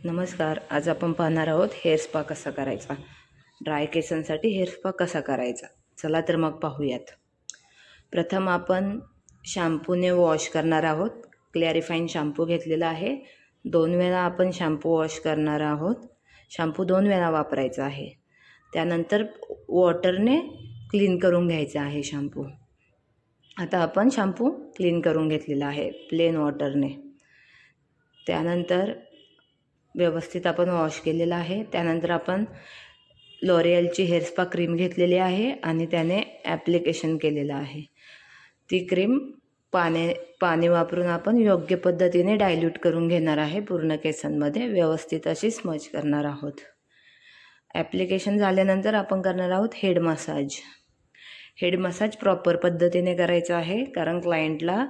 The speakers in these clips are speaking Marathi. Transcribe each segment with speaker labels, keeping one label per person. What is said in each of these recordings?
Speaker 1: नमस्कार. आज आपण पाहणार आहोत हेअर स्पा कसा करायचा. ड्राय केसांसाठी हेअर स्पा कसा करायचा. चला तर मग पाहूयात. प्रथम आपण शॅम्पूने वॉश करणार आहोत. क्लॅरिफाईन शॅम्पू घेतलेला आहे. 2 वेळा आपण शॅम्पू वॉश करणार आहोत. शॅम्पू 2 वेळा वापरायचा आहे. त्यानंतर वॉटरने क्लीन करून घ्यायचा आहे शॅम्पू. आता आपण शॅम्पू क्लीन करून घेतलेला आहे प्लेन वॉटरने. त्यानंतर व्यवस्थित आपण वॉश केलेला आहे. त्यानंतर आपण लॉरियलची हेअर स्पा क्रीम घेतलेली आहे आणि त्याने ॲप्लिकेशन केलेलं आहे. ती क्रीम पाणी वापरून आपण योग्य पद्धतीने डायल्यूट करून घेणार आहे. पूर्ण केसांमध्ये व्यवस्थित अशी स्मज करणार आहोत. ॲप्लिकेशन झाल्यानंतर आपण करणार आहोत head massage. Head massage proper पद्धतीने करायचं आहे, कारण क्लायंटला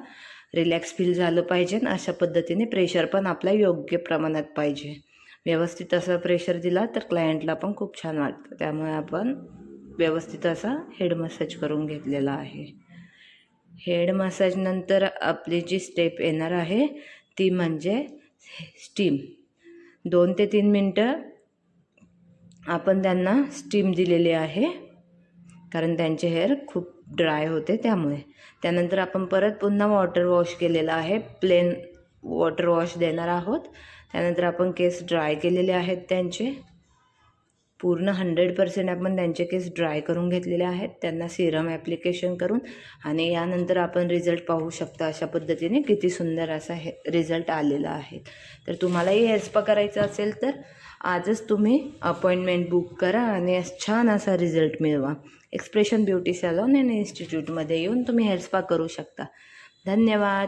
Speaker 1: रिलॅक्स फील झालं पाहिजे. अशा पद्धतीने प्रेशर पण आपल्या योग्य प्रमाणात पाहिजे. व्यवस्थित असं प्रेशर दिला तर क्लायंटला पण खूप छान वाटतं. त्यामुळे आपण व्यवस्थित असा हेड मसाज करून घेतलेला आहे. हेड मसाजनंतर आपली जी स्टेप येणार आहे ती म्हणजे स्टीम. 2 ते 3 मिनटं आपण त्यांना स्टीम दिलेली आहे, कारण त्यांचे हेअर खूप ड्राय होते त्यामुळे. त्यानंतर आपण परत पुन्हा वॉटर वॉश केलेला आहे. प्लेन वॉटर वॉश देणार आहोत. त्यानंतर आपण केस ड्राय केलेले आहेत त्यांचे. पूर्ण 100% आपण त्यांचे केस ड्राय करून घेतलेले आहेत, त्यांना सिरम ॲप्लिकेशन करून. आणि यानंतर आपण रिझल्ट पाहू शकता अशा पद्धतीने किती सुंदर असा रिझल्ट आलेला आहे. तर तुम्हालाही हेअर स्पा करायचा असेल तर आजच तुम्ही अपॉइंटमेंट बुक करा आणि छान असा रिझल्ट मिळवा. एक्सप्रेशन ब्युटी सॅलॉन अँड इन्स्टिट्यूटमध्ये येऊन तुम्ही हेअर स्पा करू शकता. धन्यवाद.